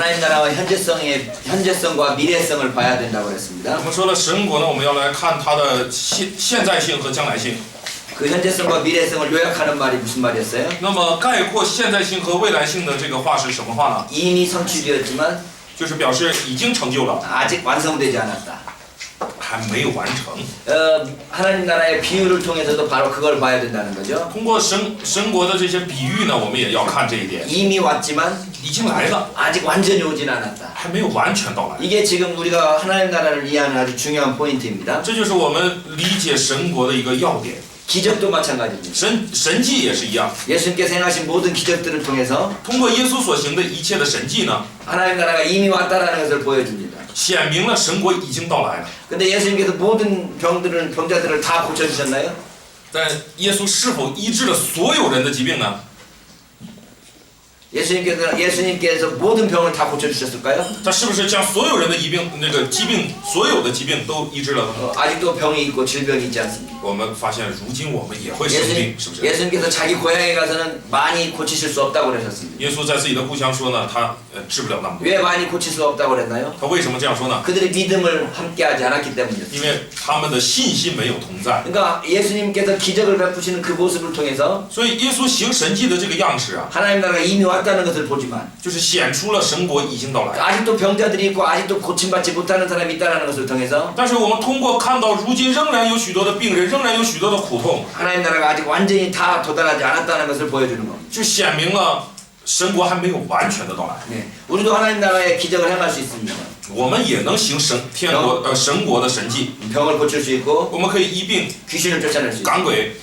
하나님 나라와 현재성과 미래성을 봐야 된다고 그랬습니다. 我们说了神国呢，我们要来看它的现在性和将来性。 그 현재성과 미래성을 요약하는 말이 무슨 말이었어요? 那么概括现在性和未来性的这个话是什么话呢？ 이미 성취되었지만 就是表示已经成就了， 아직 완성되지 않았다. 还没有完成。 하나님 나라의 비유를 통해서도 바로 그걸 봐야 된다는 거죠. 通过神国的这些比喻呢，我们也要看这一点。 이미 왔지만 已经来了， 아직 완전히 오진 않았다. 还没有完全到来。 이게 지금 우리가 하나님 나라를 이해하는 아주 중요한 포인트입니다. 这就是我们理解神国的一个要点。 기적도 마찬가지입니다. 神迹也是一样。 예수님께서 행하신 모든 기적들을 통해서 通过耶稣所行的一切的神迹呢， 하나님 나라가 이미 왔다라는 것을 보여줍니다. 显明了神国已经到来了。 근데 예수님께서 모든 병자들을 다 고쳐주셨나요? 但耶稣是否医治了所有人的疾病呢？ 예수님께서 모든 병을 다 고쳐주셨을까요? 他是不是将所有人的疾病所有的疾病都医治了呢？ 아직도 병이 있고 질병이 있지 않습니다. 我们发现如今我们也会生病，是不是？ 예수님께서 자기 고향에 가서는 많이 고치실 수 없다고 그러셨습니다. 耶稣在自己的故乡说呢，他治不了那么多。 왜 많이 고칠 수 없다고 그랬나요? 他为什么这样说呢？ 그들의 믿음을 함께하지 않았기 때문이었습니다. 因为他们的信心没有同在。 그러니까 예수님께서 기적을 베푸시는 그 모습을 통해서 所以耶稣行神迹的这个样式啊， 하나님 나라가 이미 왔다는 것을 보지만 就是显出了神国已经到来。 아직도 병자들이 있고 아직도 고침받지 못하는 사람이 있다는 것을 통해서 但是我们通过看到如今仍然有许多的病人，仍然有许多的苦痛， 하나님 나라가 아직 완전히 다 도달하지 않았다는 것을 보여주는 겁니다. 就显明了神国还没有完全的到来。 네, 우리도 하나님 나라의 기적을 행할 수 있습니다. 我们也能行神国的神迹， 병을 고칠 수 있고 我们可以医病 귀신을 쫓아낼 수 있고 赶鬼，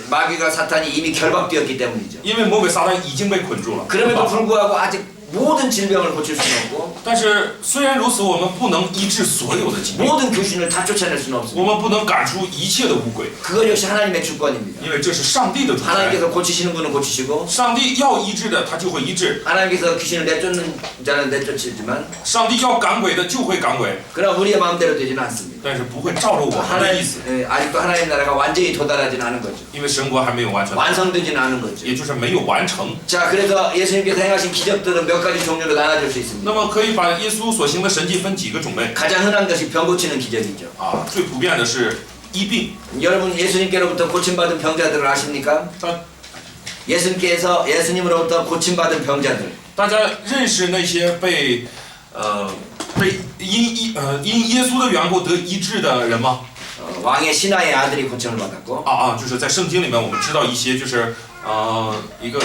마귀가 사탄이 이미 결박되었기 때문이죠. 因为魔鬼撒旦已经被捆住了。 그럼에도 불구하고 아직 모든 질병을 고칠 수는 없고 但是虽然如此，我们不能医治所有的疾病， 모든 귀신을 다 쫓아낼 수는 我 없습니다. 们不能赶出一切的污鬼， 그건 역시 하나님의 주권입니다. 因为这是上帝的主权。 하나님께서 고치시는 분은 고치시고 上帝要医治的，他就会医治； 하나님께서 귀신을 내쫓는 자는 내쫓지만 上帝要赶鬼的，就会赶鬼。 그러나 우리의 마음대로 되지는 않습니다. 但是不会照着我们的意思， 아직도 하나님 나라가 완전히 도달하지는 않은 거죠. 因为神国还没有完全， 완성되지는 않은 거죠. 也就是没有完成。 자, 그래서 예수님께서 행하신 기적들은 몇 가지 종류로 나눠줄 수 있습니다. 那么可以把耶稣所行的神迹分几个种类 가장 흔한 것이 병 고치는 기적이죠. 啊？最普遍的是医病。 여러분 예수님께로부터 고침받은 병자들을 아십니까? 大 예수님으로부터 고침받은 병자들. 大家认识那些被因耶稣的缘故得医治的人吗？ 왕의 신하의 아들이 고침을 받았고 就是在圣经里面我们知道一些，就是一个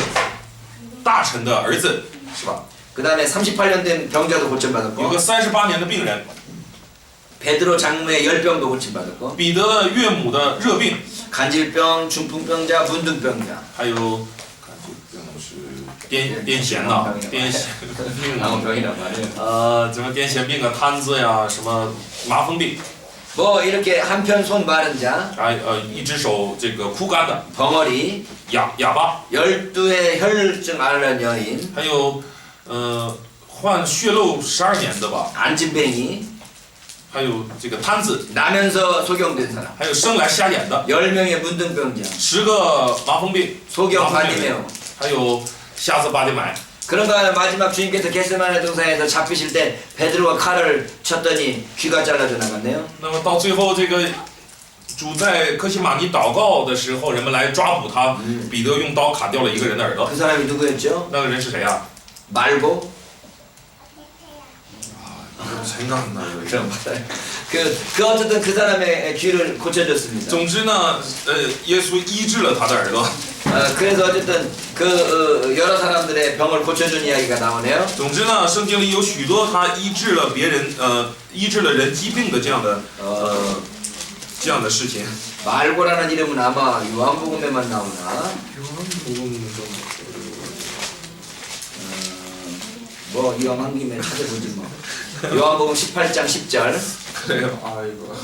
大臣的儿子是吧？ 그 다음에 38년 된 병자도 有 고침받았고 个38年的病人， 베드로 장로의 열병도 고침받았고 彼得的岳母的热病， 간질병, 중풍병자, 문둥병자 还有癫痫呐，癫痫病啊， 병이란 말이에요. 什么癫痫病啊、瘫子呀、什么麻风病， 뭐 이렇게 한편 손 마른 자, 一只手这个枯干的 벙어리, 哑巴， 12의 혈증 앓는 여인, 还有患血漏12年的吧， 안진뱅이, 还有这个瘫子， 나면서 소경된 사람, 还有生来瞎眼的， 10명의 문둥병자, 10个麻风病， 소경 바디메오. 还有瞎子巴迪买。 그런가 마지막 주님께서 겟세마네 동산에서 잡히실 때 베드로가 칼을 쳤더니 귀가 잘라져 나갔네요. 那么到最后，这个主在科西玛尼祷告的时候，人们来抓捕他，彼得用刀砍掉了一个人的耳朵。 그 사람이 누구였죠? 那个人是谁呀？ 말고. 생각나요. 그 어쨌든 그 사람의 귀를 고쳐줬습니다. 总之呢，耶稣医治了他的耳朵。 그래서 어쨌든 그 여러 사람들의 병을 고쳐준 이야기가 나오네요. 总之呢，圣经里有许多他医治了别人，医治了人疾病的这样的事情。 말고라는 이름은 아마 요한복음에만 나오나? 뭐 이왕한 김에 찾아보지 뭐. 요한복음 18장 10절. 그래요. 아이고.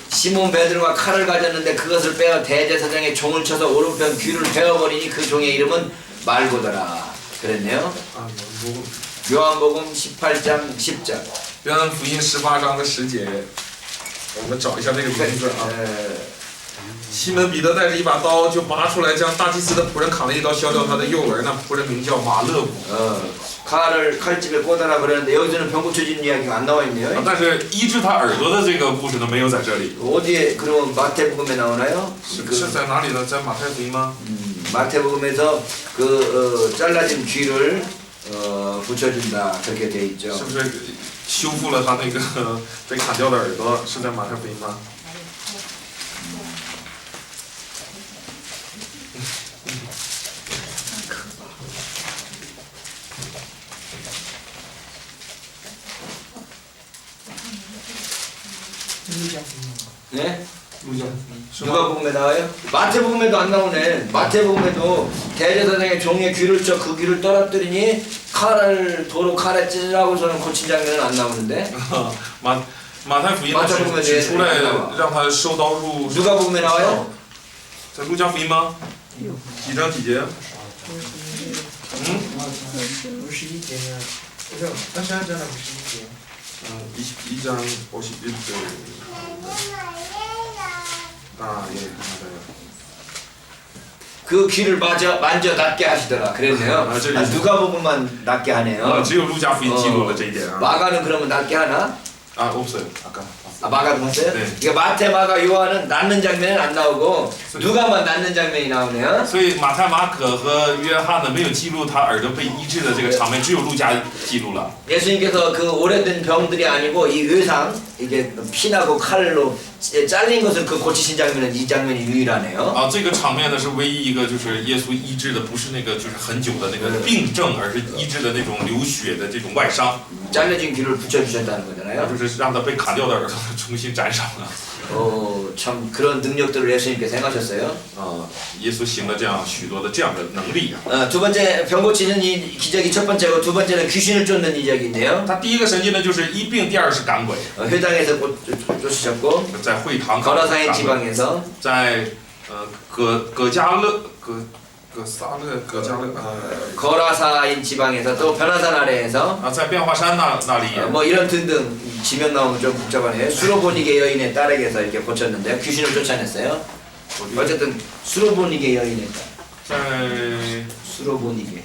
시몬 베드로가 칼을 가졌는데 그것을 빼어 대제사장의 종을 쳐서 오른편 귀를 베어버리니 그 종의 이름은 말고더라. 그랬네요. 요한복음 18장 10절. 约翰福音18章的10节，我们找一下这个名字啊。西门彼得带着一把刀就拔出来，将大祭司的仆人砍了一刀，削掉他的右耳。那仆人名叫马勒古。 칼을 칼집에 꽂아라 그러는데 여기서는 병 고쳐지는 이야기가 안 나와 있네요. 但是医治他耳朵的这个故事呢，没有在这里。 어디에 그럼 마태복음에 나오나요? 是在哪里呢？在马太福音吗？ 마태복음에서 잘라진 귀를 붙여준다 그렇게 돼 있죠. 是不是修复了他那个被砍掉的耳朵？是在马太福音吗？ 네? 누가복음에 나와요? 마태복음에도 안 나오네. 마태복음에도 대제사장의 종의 귀를 쳐 그 귀를 떨어뜨리니 칼을 도로 칼에 찌르라고서는 고친 장면은 안 나오는데. 马太福音是指出来让他收刀入。 누가복음에 나와요? 在路加福音吗？几章几节？ 22장 51절. 아, 예, 맞아요. 그 귀를 만져 낫게 하시더라 그랬네요. 누가복음만 낫게 하네요. 只有路加福音记录了这一点啊。 마가는 그러면 낫게 하나? 아, 없어요. 아까. 마가도 봤어요? 네. 그러니까 마태, 마가, 요한은 낫는 장면은 안 나오고 누가만 낫는 장면이 나오네요. 所以马太、马可和约翰呢没有记录他耳朵被医治的这个场面，只有路加记录了。 예수님께서 그 오래된 병들이 아니고 이 의상 이게 피나고 칼로 잘린 것을 그 고치신 장면은 이 장면이 유일하네요. 啊，这个场面呢是唯一一个就是耶稣医治的，不是那个就是很久的那个病症，而是医治的那种流血的这种外伤。 잘려진 귀를 붙여주셨다는 거잖아요. 就是让他被砍掉的耳朵重新粘上了。 참 그런 능력들을 예수님께서 행하셨어요. 耶稣行了这样许多的这样的能力啊。 두 번째 병 고치는 이 기적이 첫 번째고 두 번째는 귀신을 쫓는 이적인데요. 他第一个神迹呢就是医病，第二是赶鬼。 회당에서 쫓으셨고 在会堂 거라사인 지방에서 在葛加勒葛撒勒葛加勒 거라사인 지방에서 또 변화산 아래에서 在变化山那里 뭐 이런 등등 지명 나오면 좀 복잡하네요. 수로보니게 여인의 딸에게서 이렇게 고쳤는데요. 귀신을 쫓아냈어요. 어쨌든 수로보니게 여인의 딸. 在 수로보니게.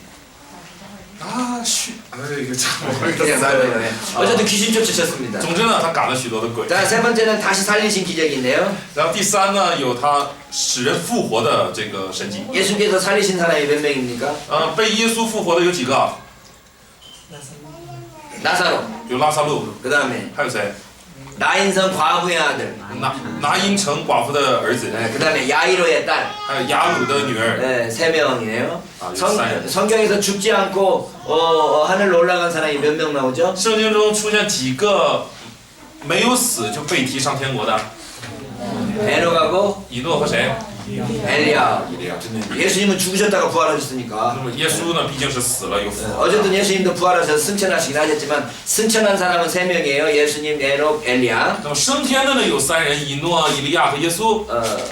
이게 참 그냥 말해요. 어쨌든 귀신 쫓으셨습니다. 总之呢，他赶了许多的鬼。 자, 세 번째는 다시 살리신 기적이 있네요. 然后第三呢，有他使人复活的这个神迹。 예수께서 살리신 사람이 몇 명입니까? 被耶稣复活的有几个？ 나사로. 有拉萨路， 그 다음에 还有谁？ 나인성 과부의 아들. 拿因城寡妇的儿子， 그 다음에 야이로의 딸. 还有雅鲁的女儿。 네, 세 명이에요. 아, 육사예요. 성경에서 죽지 않고 하늘로 올라간 사람이 몇 명 나오죠? 圣经中出现几个没有死就被提上天国的？ 에녹하고 以诺和谁？ 엘리야. 예수님은 죽으셨다가 那 부활하셨으니까. 么耶稣呢，毕竟是死了又复活。 어쨌든 예수님도 부활하셔서 승천하시긴 하셨지만 승천한 사람은 세 명이에요. 예수님, 에녹, 엘리야. 那么升天的呢有三人，以诺、以利亚和耶稣。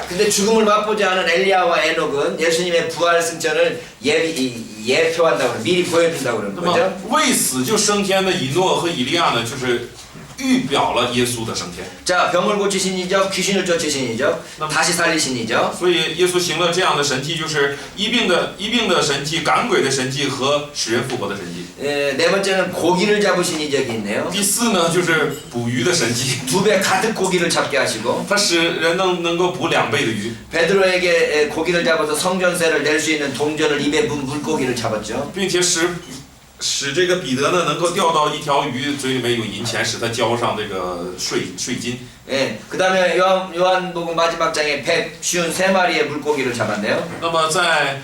근데 죽음을 맛보지 않은 엘리야와 에녹은 예수님의 부활 승천을 예표한다고 미리 보여준다고 그러는 那么 거죠. 未死就升天的以诺和以利亚呢，就是预表了耶稣的升天。 자, 병을 고치신 이적, 귀신을 쫓으신 이적, 다시 살리신 이적. 所以耶稣行了这样的神迹，就是医病的神迹、赶鬼的神迹和使人复活的神迹。 네 번째는 고기를 잡으신 이적이 있네요. 第四呢，就是捕鱼的神迹， 2배 가득 고기를 잡게 하시고 它使人能够捕2倍的鱼， 베드로에게 고기를 잡아서 성전세를 낼 수 있는 동전을 입에 물고기를 잡았죠. 并且使这个彼得呢能够钓到一条鱼嘴里面有银钱，使他交上这个税金。 예, 그 다음에 요한복음 마지막 장에 153마리의 물고기를 잡았네요. 那么在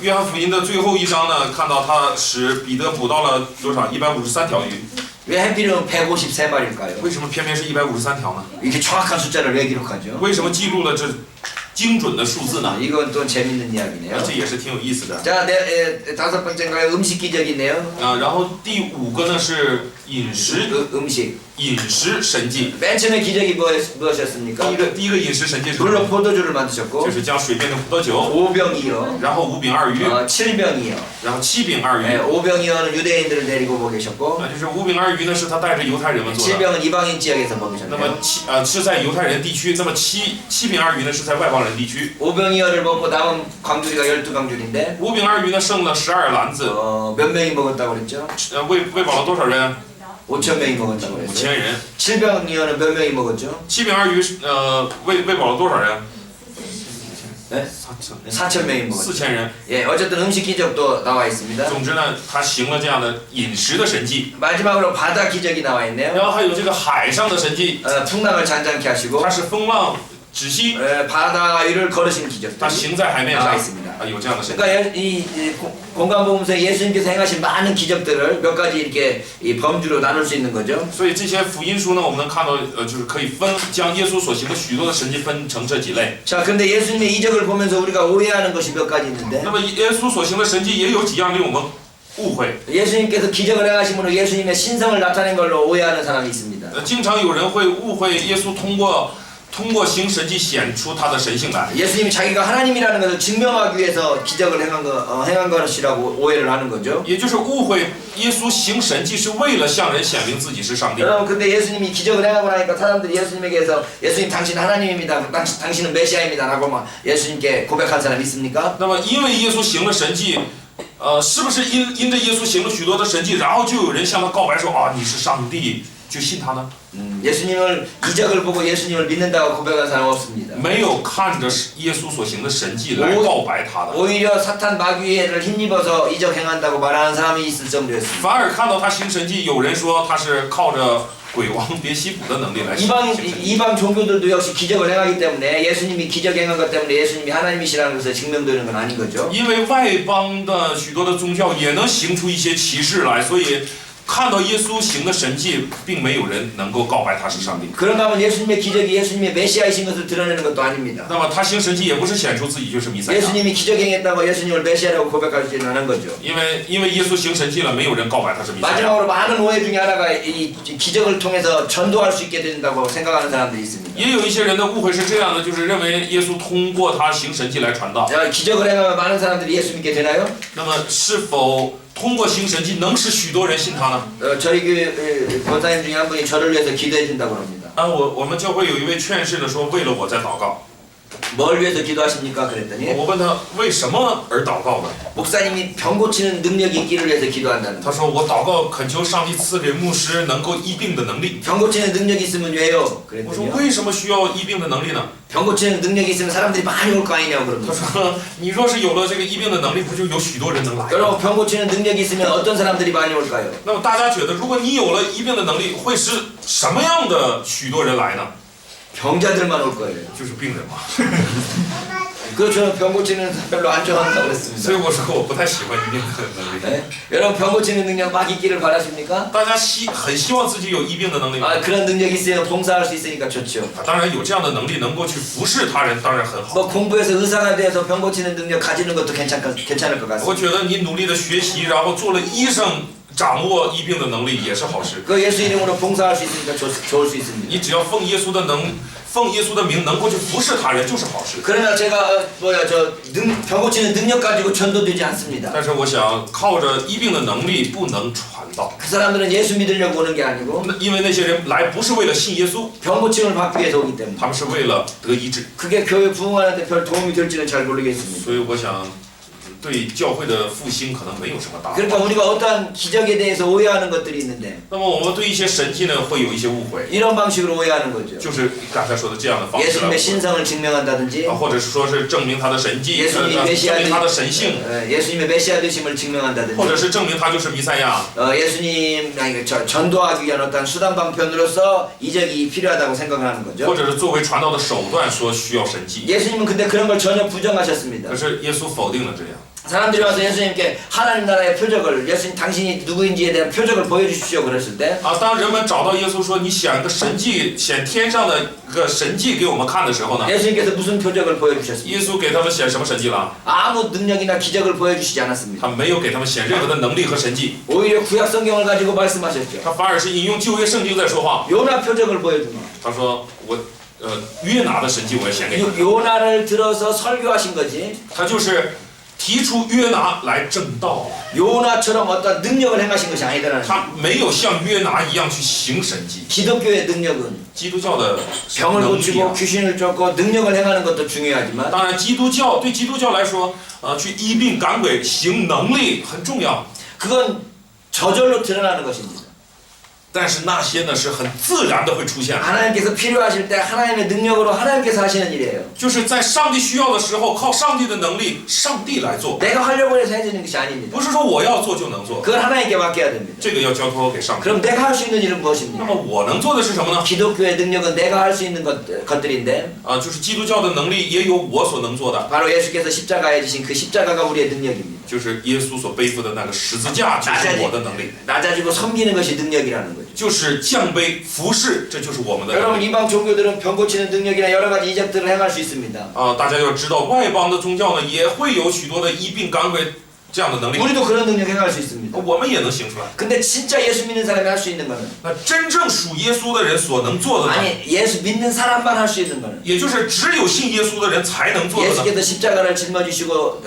约翰福音的最后一章呢，看到他使彼得捕到了多少？153条鱼。 왜 하필이면 153마리일까요? 为什么偏偏是153条呢？ 이렇게 정확한 숫자를 왜 기록하죠? 为什么记录了这精准的数字呢？ 이건 또 재밌는 이야기네요. 这也是挺有意思的。 자, 다섯 번째가 음식 기적이네요. 然后第5个呢是饮食 음식. 饮食神迹。 맨 처음에 기적이 무엇이었습니까? 第一个饮食神迹是什 물로 么？ 포도주를 만드셨고 就是将水变成葡萄酒， 5병이요. 然后5饼2鱼， 7병이요. 然后7饼2 네, 鱼。 5병이요는 유대인들을 데리고 뭐 계셨고 那就是5饼2鱼呢，是他带着犹太人们做的。 7병은 이방인 지역에서 那 먹으셨네요. 么是在犹太人地区，那么7饼2鱼呢是在外邦人地区。 5병이요를 먹고 남은 광주리가 12광주리인데 5饼2鱼呢剩了12篮子， 몇 명이 먹었다고 그랬죠? 喂饱了多少人？ 5천 명이 먹었다고 그랬어요. 5000人。 7병이요는 몇 명이 먹었죠? 7饼2鱼喂饱了多少人？ 네? 4천 명이 먹었죠. 4000人。 예, 어쨌든 음식 기적도 나와 있습니다. 总之呢，他行了这样的饮食的神迹， 마지막으로 바다 기적이 나와 있네요. 然后还有这个海上的神迹， 풍랑을 잔잔케 하시고 它是风浪止息， 바다 위를 걸으신 기적도 它行在海面 나와 上 있습니다. 啊，有这样的神迹。 그러니까 이 공간복음서에 예수님께서 행하신 많은 기적들을 몇 가지 이렇게 이 범주로 나눌 수 있는 거죠. 所以这些福音书呢，我们能看到，就是可以将耶稣所行的许多的神迹分成这几类。 자, 근데 예수님의 이적을 보면서 우리가 오해하는 것이 몇 가지 있는데 那么耶稣所行的神迹也有几样令我们误会。 예수님께서 기적을 행하심으로 예수님의 신성을 나타낸 걸로 오해하는 사람이 있습니다. 经常有人会误会耶稣通过行神迹显出他的神性来。 예수님이 자기가 하나님이라는 것을 증명하기 위해서 기적을 행한 것이라고 오해를 하는 거죠. 也就是误会耶稣行神迹是为了向人显明自己是上帝。 여러분, 근데 예수님이 기적을 행하고 나니까 사람들이 예수님에게서 예수님 당신 하나님입니다. 당신은 메시아입니다라고 막 예수님께 고백한 사람 있습니까? 那么因为耶稣行了神迹，是不是因着耶稣行了许多的神迹，然后就有人向他告白说啊你是上帝，就信他呢？ 예수님을 이적을 보고 예수님을 믿는다고 고백한 사람 없습니다. 没有看着耶稣所行的神迹来告白他的， 오히려 사탄 마귀를 힘입어서 이적 행한다고 말하는 사람이 있을 정도였습니다. 反而看到他行神迹，有人说他是靠着鬼王别西卜的能力来行神迹。 이방 종교들도 역시 기적을 행하기 때문에 예수님이 기적 행한 것 때문에 예수님이 하나님이시라는 것을 증명되는 건 아닌 거죠. 因为外邦的许多的宗教也能行出一些奇事来，所以看到耶稣行的神迹，并没有人能够告白他是上帝。 그런가 하면 예수님의 기적이 예수님의 메시아이신 것을 드러내는 것도 아닙니다. 那么他行神迹也不是显出自己就是弥赛亚， 예수님이 기적 행했다고 예수님을 메시아라고 고백하지는 않은 거죠. 因为耶稣行神迹了，没有人告白他是弥赛亚。 마지막으로 많은 오해 중에 하나가 이 기적을 통해서 전도할 수 있게 된다고 생각하는 사람들이 있습니다. 也有一些人的误会是这样的，就是认为耶稣通过他行神迹来传道。 기적을 행하면 많은 사람들이 예수 믿게 되나요? 那么是否通过行神迹能使许多人信他呢？ 저희 교회 권사님 중에 한 분이 저를 위해서 기도해 준다고 합니다. 我们教会有一位劝士的说，为了我在祷告。 뭘 위해서 기도하십니까? 그랬더니 我问他为什么而祷告呢？ 목사님이 병 고치는 능력이 있기를 위해서 기도한다는 他说我祷告恳求上帝赐给牧师能够医病的能力。 병 고치는 능력이 있으면 왜요? 我说 그랬더니 为什么需要医病的能力呢？ 병 고치는 능력이 있으면 사람들이 많이 올 거 아니냐고 他 그럽니다. 说你若是有了这个医病的能力，不就有许多人能来吗？ 여러분 병 고치는 능력이 있으면 어떤 사람들이 많이 올까요? 那么大家觉得，如果你有了医病的能力，会是什么样的许多人来呢？ 병자들만 올 거예요. 就是病人嘛。 그렇죠. 병 고치는 별로 안 좋아한다고 所 그랬습니다. 以我说我不太喜欢医病的能力。 네? 여러분 병 고치는 능력 막 있기를 바라십니까? 大家很希望自己有医病的能力吗？ 그런 능력이 있으면 봉사할 수 있으니까 좋죠. 当然有这样的能力，能够去服侍他人，当然很好。 뭐 공부해서 의사가 돼서 병 고치는 능력 가지는 것도 괜찮을 것 我 같습니다. 觉得你努力的学习，然后做了医生，掌握医病的能力也是好事。 그 예수 이름으로 봉사할 수 있으니까 좋을 수 있습니다. 你只要奉耶稣的名，能够去服侍他人，就是好事。 그러나 제가 병 고치는 능력 가지고 전도되지 않습니다. 但是我想靠着医病的能力不能传道， 그 사람들은 예수 믿으려고 오는 게 아니고 因为那些人来不是为了信耶稣， 병 고침을 받기 위해서 오기 때문에 他们是为了得医治。 그게 교회 부흥하는데 별 도움이 될지는 잘 모르겠습니다. 所以我想，对教会的复兴可能没有什么大。 그러니까 우리가 어떠한 기적에 대해서 오해하는 것들이 있는데 那么我们对一些神迹呢，会有一些误会， 이런 방식으로 오해하는 거죠. 就是刚才说的这样的方式来 예수님의 误会。 신성을 증명한다든지 或者是说是证明他的神迹， 예수님이 证 메시아 明他的神性， 예수님의 메시아 되심을 或 증명한다든지 者是证明他就是弥赛亚， 예수님 전도하기 위한 어떤 수단 방편으로서 이적이 필요하다고 생각을 하는 或 거죠. 者是作为传道的手段说需要神迹。 예수님은 근데 그런 걸 전혀 부정하셨습니다. 可是耶稣否定了这样， 사람들이 와서 예수님께 하나님 나라의 표적을 예수님 당신이 누구인지에 대한 표적을 보여주십시오 그랬을 때 啊，当人们找到耶稣说你显个神迹，显天上的个神迹给我们看的时候呢， 예수님께서 무슨 표적을 보여주셨습니까? 耶稣给他们显什么神迹了？ 아무 능력이나 기적을 보여주시지 않았습니다. 他没有给他们显任何的能力和神迹， 오히려 구약 성경을 가지고 말씀하셨죠. 他反而是引用旧约圣经在说话。 요나 표적을 보여줍니다. 他说我约拿的神迹我要显给你们。 요나를 들어서 설교하신 거지. 他就是提出约拿来正道， 요나처럼 어떤 능력을 행하신 것이 아니더라는 거예요. 他没有像约拿一样去行神迹。 기독교의 능력은 基督教的 병을 能力 고치고 啊， 귀신을 쫓고 능력을 행하는 것도 중요하지만 当然基督教来说，去医病赶鬼行能力很重要， 그건 저절로 드러나는 것입니다. 但是那些呢是很自然的会出现， 하나님께서 필요하실 때 하나님의 능력으로 하나님께서 하시는 일이에요. 就是在上帝需要的时候，靠上帝的能力，上帝来做， 내가 하려고 해서 해지는 것이 아닙니다. 不是说我要做就能做， 그걸 하나님께 맡겨야 됩니다. 这个要交托给上帝。 그럼 내가 할 수 있는 일은 那 무엇입니까? 么我能做的是什么呢？ 기독교의 능력은 내가 할 수 있는 것들인데 就是基督教的能力也有我所能做的， 바로 예수께서 십자가에 지신 그 십자가가 우리의 능력입니다. 就是耶稣所背负的那个十字架，就是我的能力， 낮아지고 섬기는 것이 능력이라는 거죠. 就是降卑服侍，这就是我们的能 여러분 力。 이방 종교들은 병 고치는 능력이나 여러 가지 이적들을 행할 수 있습니다. 大家要知道，外邦的宗教呢也会有许多的医病赶鬼这样的能力， 우리도 그런 능력 행할 수 있습니다. 我们也能行出来。 근데 진짜 예수 믿는 사람이 할 수 있는 거는 那真正属耶稣的人所能做的呢， 아니 예수 믿는 사람만 할 수 있는 거는 也就是只有信耶稣的人才能做的呢， 예수께서 십자가를 짊어지시고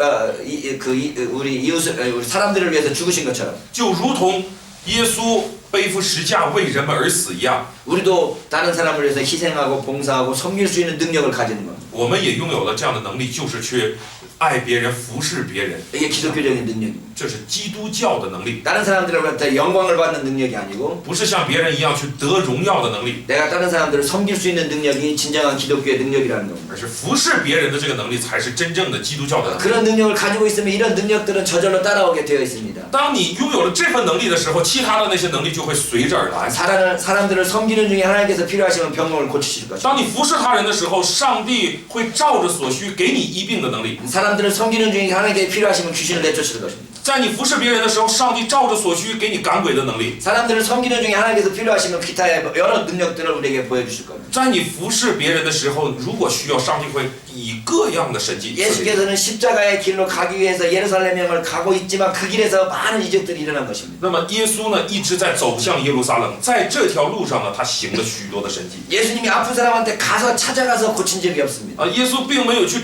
우리 이웃을 우리 사람들을 위해서 죽으신 것처럼 就如同耶稣背负十架为人们而死一样， 우리도 다른 사람을 위해서 희생하고 봉사하고 섬길 수 있는 능력을 가지는 겁니다. 我们也拥有了这样的能力，就是去爱别人、服侍别人， 이게 기독교적인 능력입니다. 这是基督教的能力， 다른 사람들로부터 영광을 받는 능력이 아니고 不是像别人一样去得荣耀的能力， 내가 다른 사람들을 섬길 수 있는 능력이 진정한 기독교의 능력이라는 겁니다. 而是服侍别人的这个能力才是真正的基督教的能力。 그런 능력을 가지고 있으면 이런 능력들은 저절로 따라오게 되어 있습니다. 当你拥有了这份能力的时候，其他的那些能力就会随着而来。 사람들을 섬기는 중에 하나님께서 필요하시면 병을 고치실 것입니다. 当你服侍他人的时候，上帝会照着所需给你医病的能力； 사람들을 섬기는 중에 하나님께 필요하시면 귀신을 내쫓을 것입니다. 在你服侍别人的时候，上帝照着所需给你赶鬼的能力； 사람들을 섬기는 중에 하나님께서 필요하시면 기타의 여러 능력들을 우리에게 보여주실 겁니다. 在你服侍别人的时候，如果需要，上帝会以各样的神迹。 예수께서는 십자가의 길로 가기 위해서 예루살렘을 가고 있지만 그 길에서 많은 이적들이 일어난 것입니다. 那么耶稣呢，一直在走向耶路撒冷，在这条路上呢，他行了许多的神迹。 예수님이 아픈 사람한테 가서 찾아가서 고친 적이 없습니다. 耶稣并没有去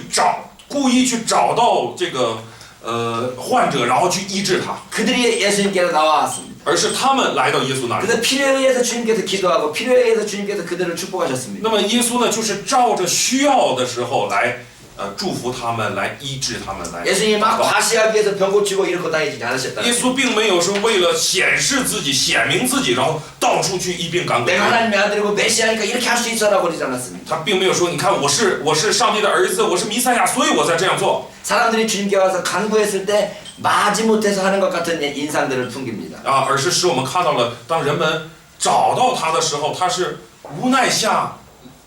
故意去找到这个患者，然后去医治他， 그들이 예수님께로 나와왔습니다. 而是他们来到耶稣那里。 그래서 필요에 의해서 주님께서 기도하고 필요에 의해서 주님께서 그들을 축복하셨습니다. 那么耶稣呢，就是照着需要的时候来祝福他们，来医治他们，来。 예수님이 막 과시하기 위해서 병 고치고 이렇게 다니지 않으셨다. 耶稣并没有是为了显示自己、显明自己，然后到处去医病赶鬼。 내가 하나님의 아들이고 메시아니까 이렇게 할 수 있어라고 그러지 않았습니다. 他并没有说，你看我是上帝的儿子，我是弥赛亚，所以我才这样做。 사람들이 주님께 와서 간구했을 때 마지못해서 하는 것 같은 인상들을 풍깁니다. 而是使我们看到了，当人们找到他的时候，他是无奈下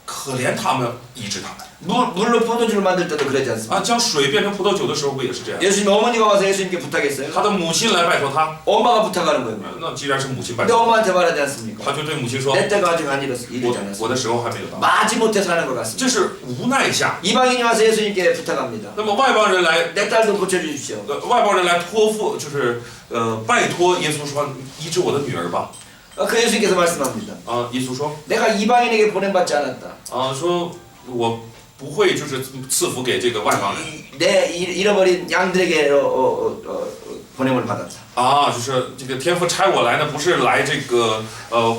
可怜他们，医治他们。 물로 포도주를 만들 때도 그러지 않습니까? 将水变成葡萄酒的时候，不也是这样？ 예수님 어머니가 와서 예수님께 부탁했어요. 他的母亲来拜托他， 엄마가 부탁하는 거예요. 那既然是母亲拜 근데 托， 엄마한테 말하지 않습니까? 他就对母亲说 내 때가 아직 안 이르지 我 않았어. 的时候还没有到， 마지못해서 하는 것 같습니다. 这是无奈下。 이방인이 와서 예수님께 부탁합니다. 那么外邦人来， 내 딸도 고쳐주십시오. 外邦人来托付，就是拜托耶稣说医治我的女儿吧。 그 예수님께서 말씀합니다. 耶稣说 내가 이방인에게 보냄받지 않았다. 说我不会就是赐福给这个外邦人。 내 잃어버린 양들에게 보냄을 받았다. 就是这个天父差我来呢，不是来这个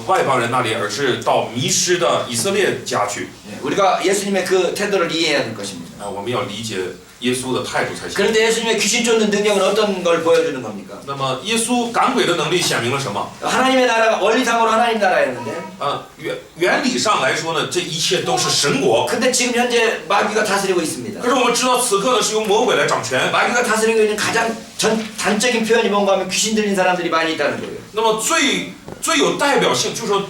外邦人那里，而是到迷失的以色列家去。 우리가 예수님의 그 태도를 이해해야 될 것입니다. 我们要理解耶稣的态度才行。 그런데 예수님의 귀신 쫓는 능력은 어떤 걸 보여주는 겁니까? 那么耶稣赶鬼的能力显明了什么？ 하나님의 나라가 원리상으로 하나님 나라였는데 原理上来说呢，这一切都是神国。 근데 지금 현재 마귀가 다스리고 있습니다. 可是我们知道此刻呢是由魔鬼来掌权。 마귀가 다스리고 있는 가장 단적인 표현이 뭔가 하면 귀신 들린 사람들이 많이 있다는 거예요. 那么最有代表性就是说，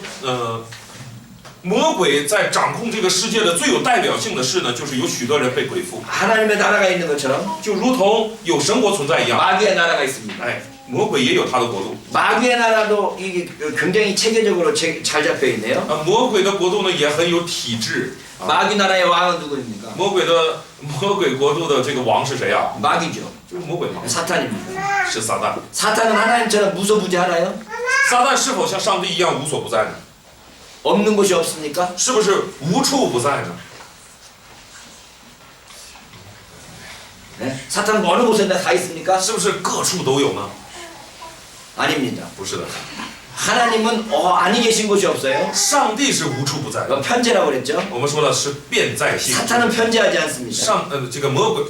魔鬼在掌控这个世界的最有代表性的事呢，就是有许多人被鬼附， 하나님의 나라가 있는 것처럼 就如同有神国存在一样。 마귀의 나라가 있습니다. 哎，魔鬼也有他的国度。 마귀의 나라도 이게 굉장히 체계적으로 잘 잡혀 있네요. 魔鬼的国度呢也很有体制。 마귀 나라의 왕은 누구입니까? 魔鬼国度的这个王是谁啊？ 마귀죠. 就是魔鬼嘛， 사탄입니다. 是撒旦。 사탄은 하나님처럼 무소부지하나요? 撒旦是否像上帝一样无所不在呢？ 없는 곳이 없습니까? 是不是无处不在呢？ 네? 사탄은 어느 곳에 다 있습니까? 是不是各处都有呢？ 아닙니다. 不是的， 하나님은 아니 계신 곳이 없어요. 上帝是无处不在。 편재라고 그랬죠. 我们说的是遍在性。 사탄은 편재하지 않습니다. 这个魔鬼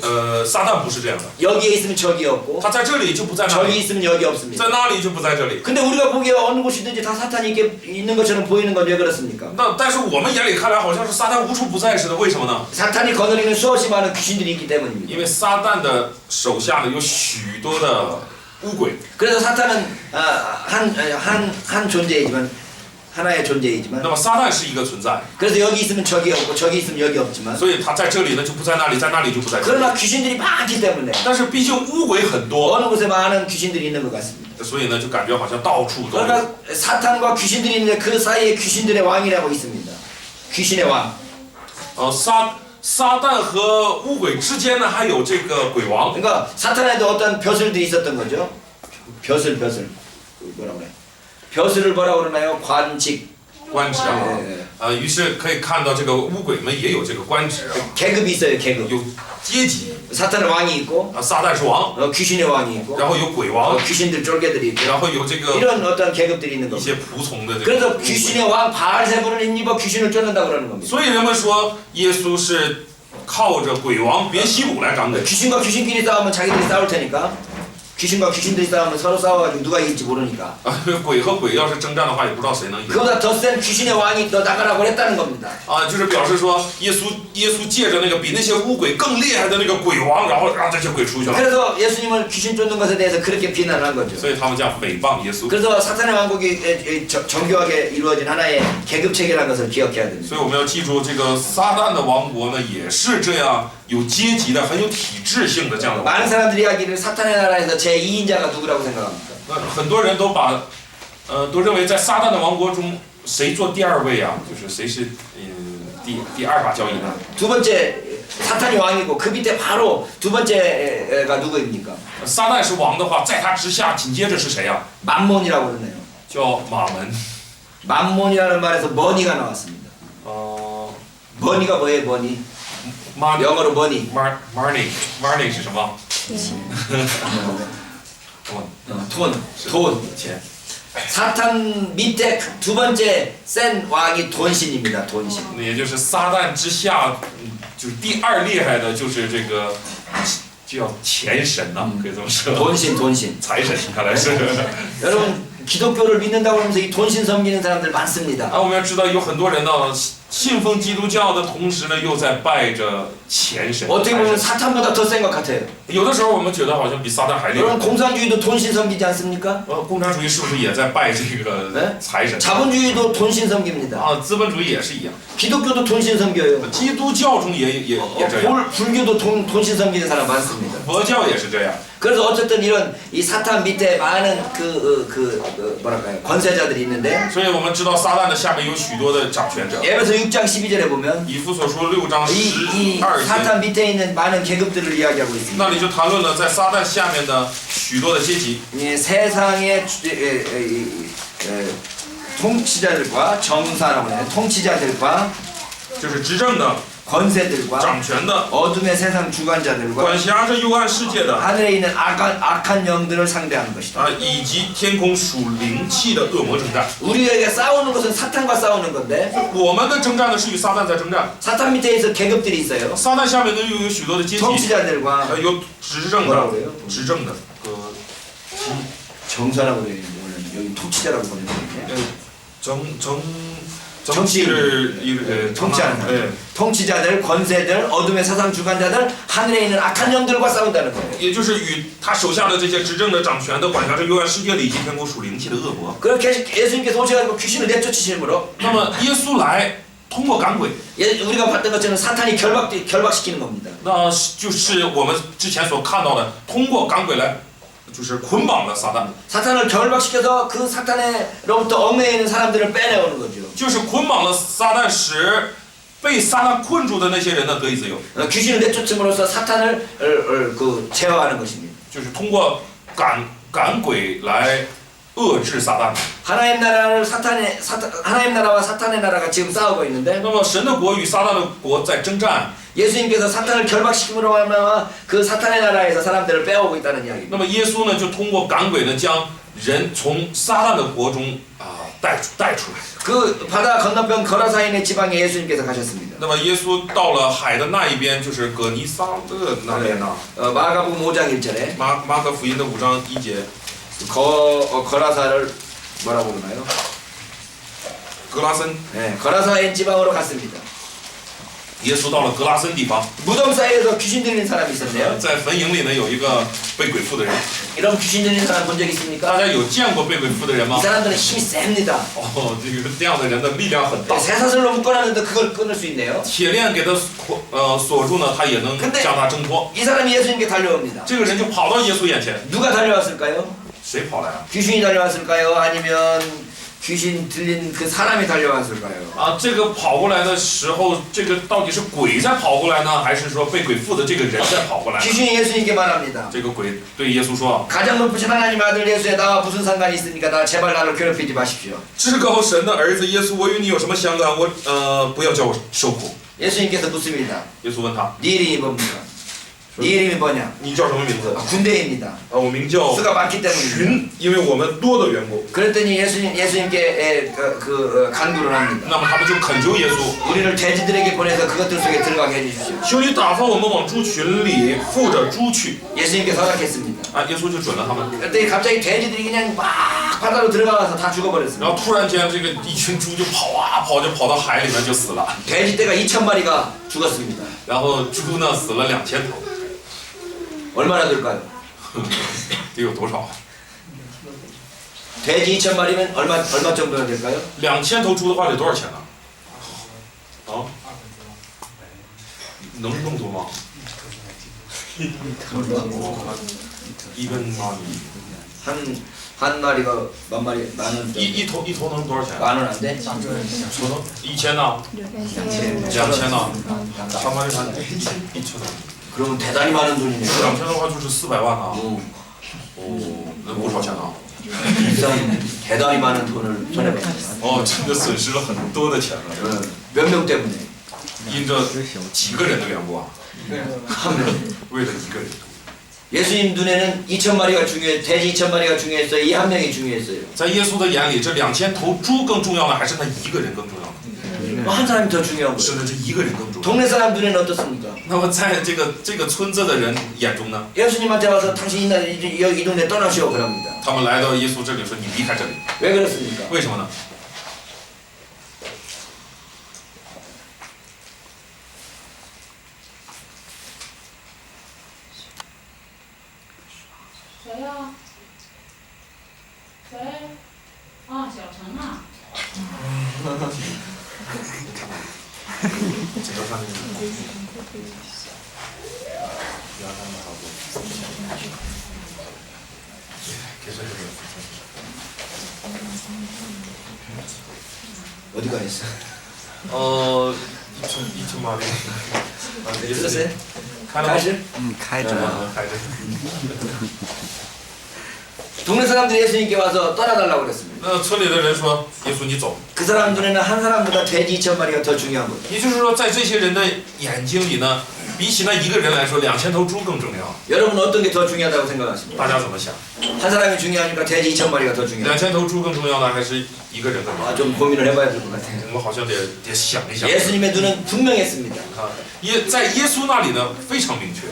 撒旦不是这样的， 여기에 있으면 저기 없고 他在这里就不在那 저기 里， 있으면 여기 없습니다. 在那里就不在这里。 근데 우리가 보기에 어느 곳이든지 다 사탄이 있는 것처럼 보이는 건 왜 그렇습니까? 但是我们眼里看来好像是撒旦无处不在似的，为什么呢？ 사탄이 거느리는 수없이 많은 귀신들이 있기 때문입니다. 因为撒旦的手下呢有许多的污鬼， 그래서 사탄은 한 존재이지만 하나의 존재이지만 那么撒旦是一个存在， 그래서 여기 있으면 저기 없고 저기 있으면 여기 없지만 所以他在这里呢就不在那里，在那里就不在这里。 그러나 귀신들이 많기 때문에 但是毕竟污鬼很多， 어느 곳에 많은 귀신들이 있는 것 같습니다. 所以呢就感觉好像到处都有。 그러나 사탄과 귀신들이 있는데 그 사이에 귀신들의 왕이라고 있습니다. 귀신의 왕. 撒旦和污鬼之间呢还有这个鬼王， 그러니까 사탄에도 어떤 벼슬들이 있었던 거죠. 벼슬 뭐라고 그래? 벼슬을 뭐라고 그러나요? 관직. 官职啊， 네. 于是可以看到这个污鬼们也有这个官职啊， 계급이 있어요. 계급. 有阶级 사탄의 왕이 있고 撒旦是王， 귀신의 왕이 있고 然后有鬼王， 귀신들 쫄개들이 있고 然后有这个 이런 어떤 계급들이 있는 一 겁니다. 些仆从的这个。 그래서 귀신의 왕 바알세불을 힘입어 귀신을 쫓는다고 그러는 겁니다. 所以人们说耶稣是靠着鬼王别西卜来掌鬼。 귀신과 귀신끼리 싸우면 자기들이 싸울 테니까 귀신과 귀신들이 싸우면 서로 싸워가지고 누가 이길지 모르니까 鬼和鬼要是征战的话，也不知道谁能赢。 그보다 더 센 귀신의 왕이 너 나가라고 했다는 겁니다. 就是表示说耶稣借着那个比那些污鬼更厉害的那个鬼王，然后让这些鬼出去了。 그래서 예수님을 귀신 쫓는 것에 대해서 그렇게 비난을 한 거죠. 所以他们这样诽谤耶稣。 그래서 사탄의 왕국이 정교하게 이루어진 하나의 계급 체계라는 것을 기억해야 됩니다. 所以我们要记住，这个撒旦的王国呢，也是这样有阶级的、很有体制性的这样的王国。 많은 사람들이 이야기를 사탄의 나라에서 제2인자가 누구라고 생각합니까? 很多人都认为在撒旦的王国中，谁坐第二位啊？就是谁是第二把交椅呢？ 두 번째 사탄이 왕이고 그 밑에 바로 두 번째가 누구입니까? 撒旦是王的话，在他之下紧接着是谁啊？ 만몬이라고 그러네요. 叫马门。 만몬이라는 말에서 머니가 나왔습니다. 머니가 뭐예요? 머니? 영어로 머니. Money 是什么？ 돈. 사탄 밑에 두 번째 센 왕이 돈신입니다. 돈신. 也就是撒旦之下，就是第二厉害的，就是这个叫钱神呐、可以这么说。 돈신. 财神，看来是。 여러분 기독교를 믿는다고 하면서 이 돈신 섬기는 사람들 많습니다. 我们要知道，有很多人呢，信奉基督教的同时呢，又在拜着钱神。 어떻게 보면 사탄보다 더 센 것 같아요. 有的时候我们觉得好像比撒旦还厉害。 여러분 공산주의도 돈신 섬기지 않습니까? 共产主义是不是也在拜这个财神？ 자본주의도 돈신 섬깁니다. 资本主义也是一样。 기독교도 돈신 섬겨요. 基督教中也这样。 불교도 돈신 섬기는 사람 많습니다. 佛教也是这样。 그래서 어쨌든 이런 이 사탄 밑에 많은 뭐랄까요 권세자들이 있는데 所以我们知道撒旦的下面有许多的掌权者。 에베소 6장 12절에 보면 以弗所书6章 이 12节， 사탄 밑에 있는 많은 계급들을 이야기하고 있습니다. 那里就谈论了在撒旦下面的许多的阶级。 이 세상의 통치자들과 정사라고 해요. 통치자들과 就是执政的、 권세들과 掌权的、 어둠의 세상 주관자들과 管辖着幽暗世界的 하늘에 있는 악한 영들을 상대하는 것이다. 以及天空属灵气的恶魔征战。 우리에게 싸우는 것은 사탄과 싸우는 건데 我们的征战呢是与撒旦在征战。 사탄 밑에 있어 계급들이 있어요. 撒旦下面呢又有许多的阶级， 통치자들과 有执政 뭐라고 的 그래요? 、执政的， 정사라고 그래요. 여기 통치자라고 보내는 거예요. 정치를 통치하는 사람. 통치자들, 권세들, 어둠의 사상 주관자들, 하늘에 있는 악한 영들과 싸운다는 거예요. 也就是与他手下的这些执政的、掌权的、管辖着幽暗世界的以及天空属灵气的恶魔。 그렇게 예수님께서 오셔가지고 귀신을 내쫓으심으로 那么耶稣来通过赶鬼， 우리가 봤던 것처럼 사탄이 결박시키는 겁니다. 那就是我们之前所看到的，通过赶鬼来，就是捆绑了撒旦， 사탄을 결박시켜서 그 사탄으로부터 얽매여 있는 사람들을 빼내오는 거죠. 就是捆绑了撒旦，使被撒旦困住的那些人呢得以自由， 귀신을 내쫓음으로써 사탄을 제어하는 것입니다. 就是通过赶鬼来遏制撒旦。 하나님 나라와 사탄의 나라가 지금 싸우고 있는데 那么神的国与撒旦的国在征战， 예수님께서 사탄을 결박시킴으로 말미암아 그 사탄의 나라에서 사람들을 빼오고 있다는 이야기입니다. 那么耶稣呢就通过赶鬼呢将人从撒旦的国中带出来。 그 바다 건너편 거라사인의 지방에 예수님께서 가셨습니다. 那么耶稣到了海的那一边，就是葛尼撒勒那边呢。 마가복음 5장 1절에 马可福音的5章1节， 거라사를 뭐라고 그러나요? 格拉森， 네, 거라사인 지방으로 갔습니다. 耶稣到了格拉森地方， 무덤 사이에서 귀신 들리는 사람이 있었네요. 在坟茔里呢有一个被鬼附的人， 이런 귀신 들리는 사람 본 적 있습니까? 大家有见过被鬼附的人 이 吗？ 사람들은 힘이 셉니다. 哦，这样的人的力量很大， 쇠사슬로 묶어놨는데 그걸 끊을 수 있네요. 铁链给他锁住呢，他也能将他挣脱。 이 사람이 예수님께 달려옵니다. 这个人就跑到耶稣眼前， 누가 달려왔을까요? 谁跑来啊？ 귀신이 달려왔을까요? 아니면 귀신 들린 그 사람이 달려왔을까요? 这个跑过来的时候，这个到底是鬼在跑过来呢，还是说被鬼附的这个人在跑过来？ 귀신이 예수님께 말합니다. 这个鬼对耶稣说 가장 높으신 하나님 아들 예수에 나와 무슨 상관이 있습니까? 나 제발 나를 괴롭히지 마십시오. 至高神的儿子耶稣，我与你有什么相干？不要叫我受苦。 예수님께서 묻습니다. 耶稣问他 네 이름이 뭡니까? 네 이름이 뭐냐? 你叫什么名字？ 군대입니다. 我名叫 수가 많기 때문입니다. 群，因为我们多的缘故。 그랬더니 예수님께 간구를 합니다. 那么他们就恳求耶稣， 우리를 돼지들에게 보내서 그것들 속에 들어가게 해주십시오. 求你打发我们往猪群里附着猪去。 예수님께서 허락했습니다. 耶稣就准了他们。 그랬더니 갑자기 돼지들이 그냥 막 바다로 들어가서 다 然 죽어버렸습니다. 后突然间，这个一群猪就跑啊跑，就跑到海里面就死了。 돼지떼가 2,000마리가 죽었습니다. 然后猪呢死了2000头， 얼마나 될까요? 得有多少？ 돼지 2,000마리면 얼마 정도나 될까요? 2000头猪的话得多少钱呢？能那么多吗？100만이。 한 마리가 만 마리 만원 정도. 一头能多少钱？ 만원 안 돼? 1000呢？2000呢？3마리 한 1000원。 그러면 대단히 많은 돈이네요. 2000的话就是400万啊。 那不少钱啊。 비싼 대단히 많은 돈을 손해봤습니다. 真的损失了很多的钱了。 몇 명 때문에? 因着几个人的缘故啊， 한 명. 为了一个人。 예수님 눈에는 2,000마리가 중요해, 돼지 2,000마리가 중요했어요. 이 한 명이 중요했어요. 在耶稣的眼里，这2000头猪更重要呢，还是那一个人更重要呢？ 한 사람이 더 중요한 是 거예요. 的，这一个人更重要。 동네 사람 눈에는 어떻습니까? 那么在这个村子的人眼中呢， 예수님한테 와서 당신 이 동네 떠나시오 그럽니다. 他们来到耶稣这里说：“你离开这里。 왜 그렇습니까? 为什么呢？ 谁呀？谁？啊，小陈啊。어디가 있어? 2000마리。 들었어요? 开了吗？ 가실? 开着。 동네 사람들이 예수님께 와서 떠나달라고 그랬습니다. 那村里的人说：“耶稣，你走。 그 사람 눈에는 한 사람보다 돼지 2,000마리가 더 중요한 거죠. 也就是说，在这些人的眼睛里呢，比起那一个人来说，2000头猪更重要。 여러분 어떤 게 더 중요하다고 생각하십니까? 大家怎么想？ 한 사람이 중요하니까 돼지 2,000마리가 더 중요해요. 2000头猪更重要呢，还是一个人更重要？ 좀 고민을 해봐야 될 것 같아요. 我们好像得想一想。 예수님의 눈은 분명했습니다. 在耶稣那里呢，非常明确，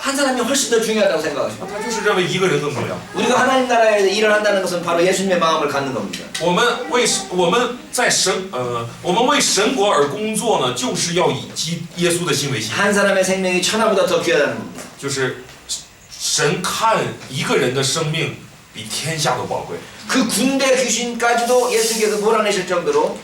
한 사람이 훨씬 더 중요하다고 생각하십니다. 他就是认为一个人更重要。 우리가 하나님 나라에 일을 한다는 것은 바로 예수님의 마음을 갖는 겁니다. 我们为神国而工作呢，就是要以耶稣的心为心， 한 사람의 생명이 천하보다 더 귀하다는 겁니다. 就是神看一个人的生命比天下都宝贵。 그 군대 귀신까지도 예수님께서 몰아내실 정도로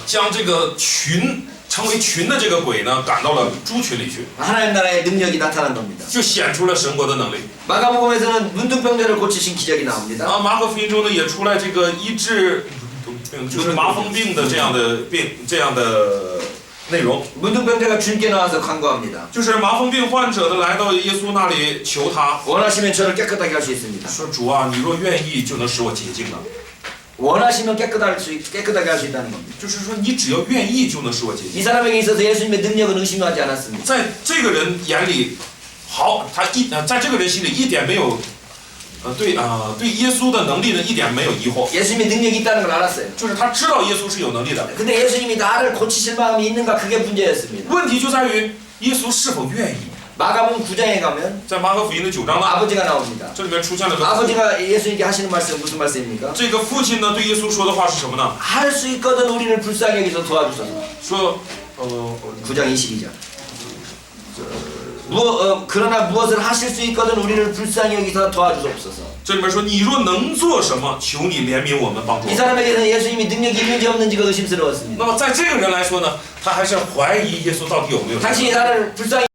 将这个群成为群的这个鬼呢赶到了猪群里去， 하나님 나라의 능력이 나타난 겁니다. 就显出了神国的能力。 마가복음에서는 문둥병자를 고치신 기적이 나옵니다. 马可福音中呢也出来这个医治就是麻风病的这样的内容。 문둥병자가 주님께 나와서 간구합니다. 就是麻风病患者呢来到耶稣那里求他， 원하시면 저를 깨끗하게 할 수 있습니다. 说主啊，你若愿意就能使我洁净了。 원하시면 깨끗하게 할 수 있다는 겁니다. 就是说你只要愿意就能使我洁净。 이 사람에게 있어서 예수님의 능력은 의심하지 않았습니다. 在这个人眼里，好，在这个人心里一点没有，对耶稣的能力呢一点没有疑惑， 예수님의 능력이 있다는 걸 알았어요. 就是他知道耶稣是有能力的。 근데 예수님이 나를 고치실 마음이 있는가 그게 문제였습니다. 问题就在于耶稣是否愿意。 마가복음 9장에 가면 在马可福音的9章呢， 아버지가 나옵니다. 这里面出现了个 아버지가 예수님께 하시는 말씀 무슨 말씀입니까? 这个父亲呢对耶稣说的话是什么呢？ 할 수 있거든 우리를 불쌍히 여기서 도와주소서. 说 9장 22절. 그러나 무엇을 하실 수 있거든 우리를 불쌍히 여기서 도와주옵소서. 这里面说你若能做什么，求你怜悯我们，帮助我 이 们。 사람에게는 예수님이 능력이 있는지 없는지가 의심스러웠습니다. 那么在这个人来说呢，他还是怀疑耶稣到底有没有。 당신이 나를 불쌍히